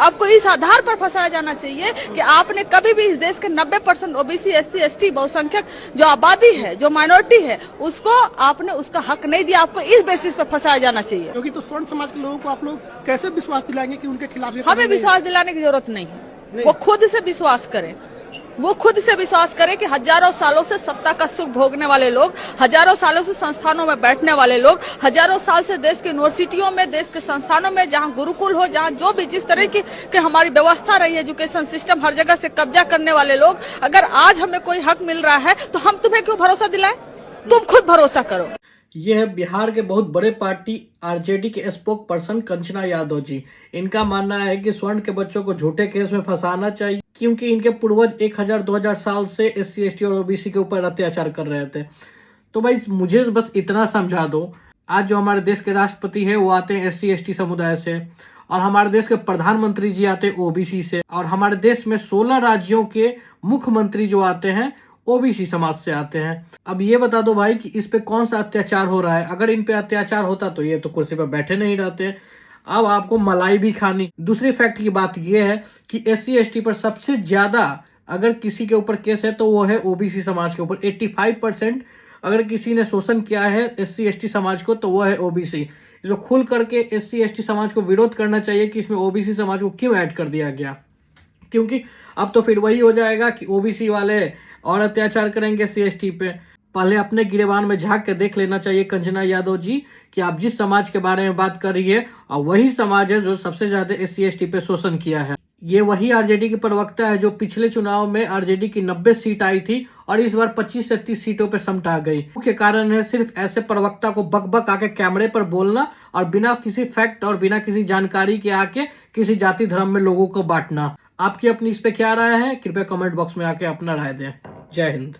आपको इस आधार पर फंसाया जाना चाहिए कि आपने कभी भी इस देश के 90% ओबीसी, एससी, एसटी, बहुसंख्यक जो आबादी है, जो माइनॉरिटी है, उसको आपने उसका हक नहीं दिया। आपको इस बेसिस पर फंसाया जाना चाहिए। क्योंकि तो स्वर्ण समाज के लोगों को आप लोग कैसे विश्वास दिलाएंगे कि उनके खिलाफ ये हमें कानून नहीं विश्वास दिलाने की जरूरत नहीं है। वो खुद से विश्वास करें। वो खुद से विश्वास करें कि हजारों सालों से सत्ता का सुख भोगने वाले लोग, हजारों सालों से संस्थानों में बैठने वाले लोग, हजारों साल से देश के यूनिवर्सिटियों में, देश के संस्थानों में, जहां गुरुकुल हो, जहां जो भी जिस तरह की हमारी व्यवस्था रही है, एजुकेशन सिस्टम, हर जगह से कब्जा करने वाले लोग, अगर आज हमें कोई हक मिल रहा है तो हम तुम्हें क्यों भरोसा दिलाएं? तुम खुद भरोसा करो। ये है बिहार के बहुत बड़े पार्टी आरजेडी के स्पोक पर्सन कंचना यादव जी। इनका मानना है कि स्वर्ण के बच्चों को झूठे केस में फंसाना चाहिए, क्योंकि इनके पूर्वज 1000-2000 साल से SC ST और OBC के ऊपर अत्याचार कर रहे थे। तो भाई मुझे बस इतना समझा दो, आज जो हमारे देश के राष्ट्रपति है वो आते हैं SC ST समुदाय से, और हमारे देश के प्रधानमंत्री जी आते हैं OBC से, और हमारे देश में 16 राज्यों के मुख्यमंत्री जो आते हैं OBC समाज से आते हैं। अब ये बता दो भाई कि इस पे कौन सा अत्याचार हो रहा है? अगर इन पे अत्याचार होता तो ये तो कुर्सी पर बैठे नहीं रहते। अब आपको मलाई भी खानी। दूसरी फैक्ट की बात ये है कि SC ST पर सबसे ज्यादा अगर किसी के ऊपर केस है तो वो है OBC समाज के ऊपर। 85% अगर किसी ने शोषण किया है SC ST समाज को तो वो है OBC। जो खुल करके SC ST समाज को विरोध करना चाहिए कि इसमें OBC समाज को क्यों ऐड कर दिया गया, क्योंकि अब तो फिर वही हो जाएगा कि OBC वाले और अत्याचार करेंगे SC ST पे। पहले अपने गिरेबान में झांक के देख लेना चाहिए कंचना यादव जी कि आप जिस समाज के बारे में बात कर रही है और वही समाज है जो सबसे ज्यादा SC ST पे शोषण किया है। ये वही आरजेडी की प्रवक्ता है जो पिछले चुनाव में आरजेडी की 90 सीट आई थी और इस बार 25 से 30 सीटों पर समटा गई। मुख्य कारण है सिर्फ ऐसे प्रवक्ता को बक बक आके कैमरे पर बोलना और बिना किसी फैक्ट और बिना किसी जानकारी के आके किसी जाति धर्म में लोगों को बांटना। आपकी अपनी इस पे क्या राय है? कृपया कमेंट बॉक्स में आके अपना राय दें। जय हिंद।